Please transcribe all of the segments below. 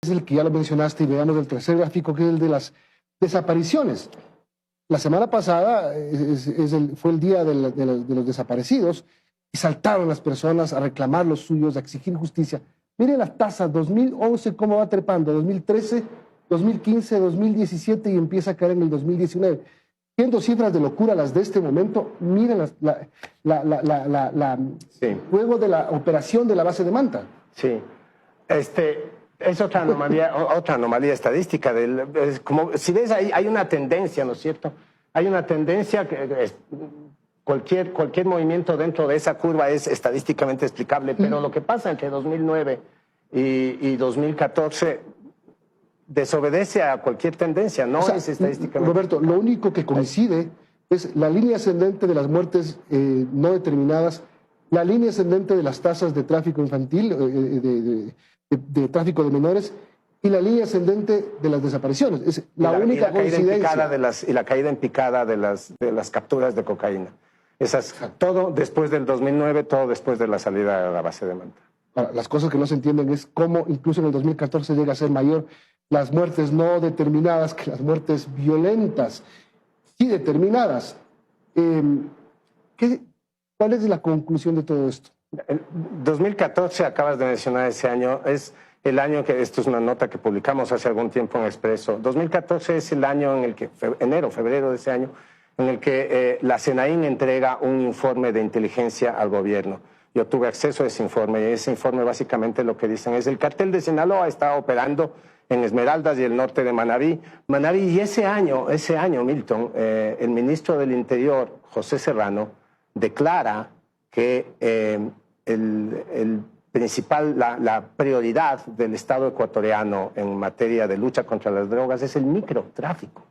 es el que ya lo mencionaste, y veamos el tercer gráfico, que es el de las desapariciones. La semana pasada fue el día de los desaparecidos y saltaron las personas a reclamar los suyos, a exigir justicia. Miren las tasas, 2011 cómo va trepando, 2013, 2015, 2017 y empieza a caer en el 2019. Siendo cifras de locura las de este momento, miren luego de la operación de la base de Manta. Sí, es otra anomalía estadística. Como, si ves, hay una tendencia, ¿no es cierto? Hay una tendencia que cualquier movimiento dentro de esa curva es estadísticamente explicable, pero lo que pasa entre 2009 y 2014 desobedece a cualquier tendencia, no es estadísticamente. Roberto, lo único que coincide es la línea ascendente de las muertes no determinadas, la línea ascendente de las tasas de tráfico infantil, de tráfico de menores, y la línea ascendente de las desapariciones. Es la única coincidencia. Y la caída en picada de las capturas de cocaína. Todo después del 2009, todo después de la salida de la base de Manta. Ahora, las cosas que no se entienden es cómo incluso en el 2014 llega a ser mayor las muertes no determinadas que las muertes violentas, sí determinadas. ¿Cuál es la conclusión de todo esto? El 2014, acabas de mencionar ese año, es el año que, esto es una nota que publicamos hace algún tiempo en Expreso, 2014 es el año en el que, febrero de ese año, en el que la SENAIN entrega un informe de inteligencia al gobierno. Yo tuve acceso a ese informe, y ese informe básicamente lo que dicen es el cartel de Sinaloa está operando en Esmeraldas y el norte de Manabí. Y ese año, Milton, el ministro del Interior, José Serrano, declara que la prioridad del Estado ecuatoriano en materia de lucha contra las drogas es el microtráfico.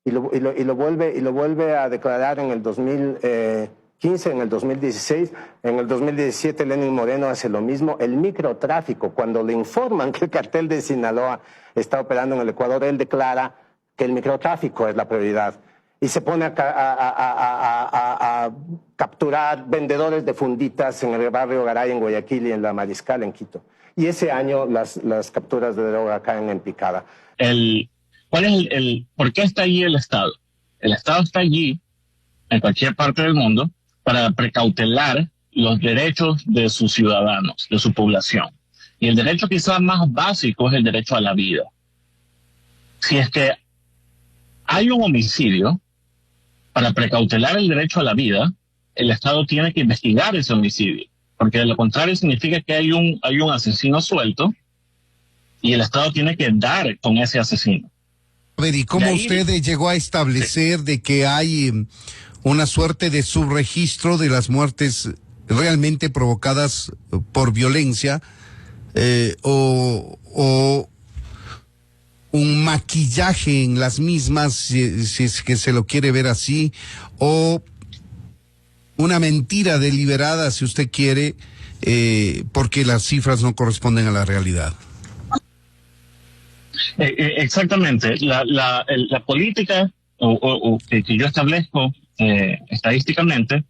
Y lo vuelve a declarar en el 2015, en el 2016, en el 2017 Lenín Moreno hace lo mismo. El microtráfico, cuando le informan que el cartel de Sinaloa está operando en el Ecuador, él declara que el microtráfico es la prioridad. Y se pone a capturar vendedores de funditas en el barrio Garay, en Guayaquil, y en la Mariscal, en Quito. Y ese año las capturas de droga caen en picada. ¿Por qué está allí el Estado? El Estado está allí, en cualquier parte del mundo, para precautelar los derechos de sus ciudadanos, de su población. Y el derecho quizás más básico es el derecho a la vida. Si es que hay un homicidio, para precautelar el derecho a la vida, el Estado tiene que investigar ese homicidio, porque de lo contrario significa que hay un asesino suelto y el Estado tiene que dar con ese asesino. A ver, ¿y cómo usted llegó a establecer de que hay una suerte de subregistro de las muertes realmente provocadas por violencia o un maquillaje en las mismas, si es que se lo quiere ver así, o una mentira deliberada, si usted quiere, porque las cifras no corresponden a la realidad? Exactamente. La política que yo establezco estadísticamente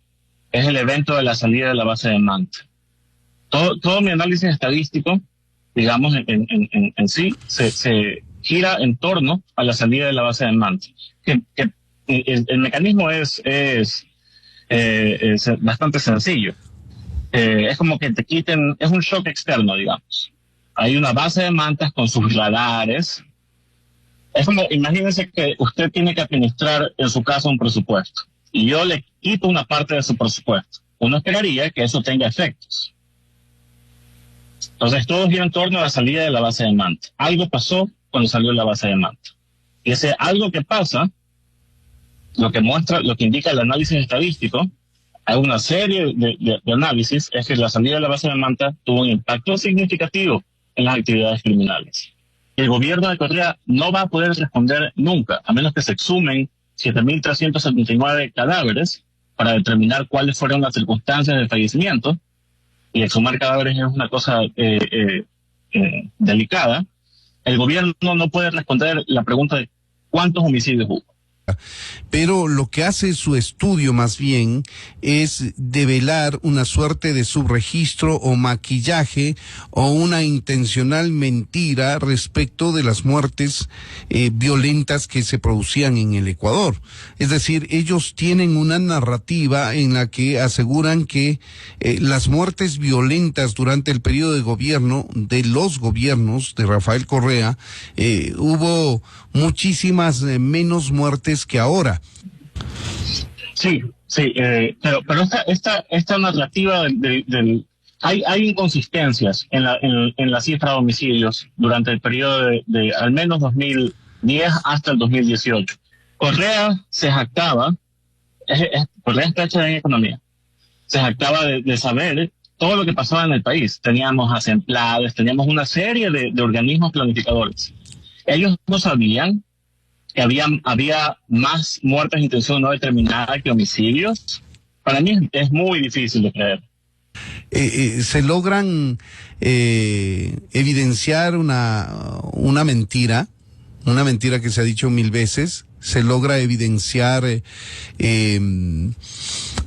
es el evento de la salida de la base de Manta. Todo mi análisis estadístico, digamos, en sí, se gira en torno a la salida de la base de Manta. El mecanismo es bastante sencillo. Es como que te quiten, es un shock externo, digamos. Hay una base de mantas con sus radares. Es como, imagínense que usted tiene que administrar en su casa un presupuesto y yo le quito una parte de su presupuesto. Uno esperaría que eso tenga efectos. Entonces todo gira en torno a la salida de la base de Manta. Algo pasó cuando salió la base de Manta. Y ese algo que pasa, lo que indica el análisis estadístico, hay una serie de análisis, es que la salida de la base de Manta tuvo un impacto significativo en las actividades criminales. El gobierno de Correa no va a poder responder nunca, a menos que se exhumen 7.379 cadáveres para determinar cuáles fueron las circunstancias del fallecimiento. Y exhumar cadáveres es una cosa delicada. El gobierno no puede responder la pregunta de cuántos homicidios hubo. Pero lo que hace su estudio más bien es develar una suerte de subregistro o maquillaje o una intencional mentira respecto de las muertes violentas que se producían en el Ecuador. Es decir, ellos tienen una narrativa en la que aseguran que las muertes violentas durante el periodo de gobierno de los gobiernos de Rafael Correa, hubo muchísimas menos muertes que ahora. Sí, sí, pero esta narrativa hay inconsistencias en la cifra de homicidios durante el periodo de al menos 2010 hasta el 2018. Correa se jactaba, Correa es pecha en economía, se jactaba de saber todo lo que pasaba en el país. Teníamos asemplados, teníamos una serie de organismos planificadores. Ellos no sabían que había más muertes de intención no determinada que homicidios. Para mí es muy difícil de creer. Se logran evidenciar una mentira que se ha dicho 1000 veces. Se logra evidenciar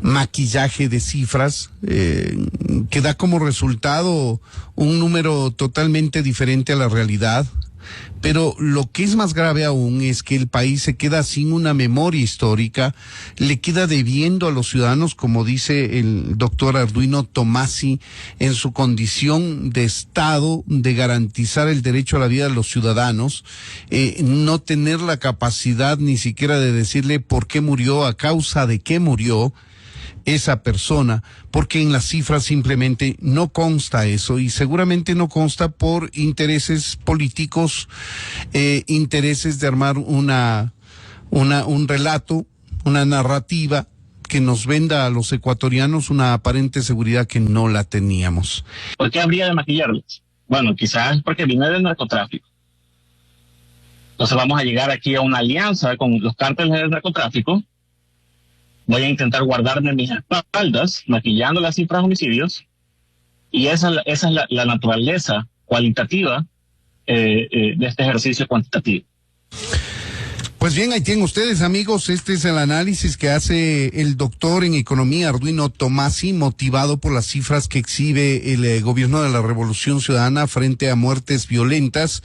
maquillaje de cifras que da como resultado un número totalmente diferente a la realidad. Pero lo que es más grave aún es que el país se queda sin una memoria histórica, le queda debiendo a los ciudadanos, como dice el doctor Arduino Tomasi, en su condición de Estado, de garantizar el derecho a la vida de los ciudadanos, no tener la capacidad ni siquiera de decirle por qué murió, a causa de qué murió esa persona, porque en las cifras simplemente no consta eso, y seguramente no consta por intereses políticos, intereses de armar un relato, una narrativa que nos venda a los ecuatorianos una aparente seguridad que no la teníamos. ¿Por qué habría de maquillarlos? Bueno, quizás porque viene del narcotráfico. Entonces vamos a llegar aquí a una alianza con los cárteles del narcotráfico. Voy a intentar guardarme mis espaldas, maquillando las cifras de homicidios, y esa es la naturaleza cualitativa de este ejercicio cuantitativo. Pues bien, ahí tienen ustedes, amigos, este es el análisis que hace el doctor en economía Arduino Tomasi, motivado por las cifras que exhibe el gobierno de la Revolución Ciudadana frente a muertes violentas.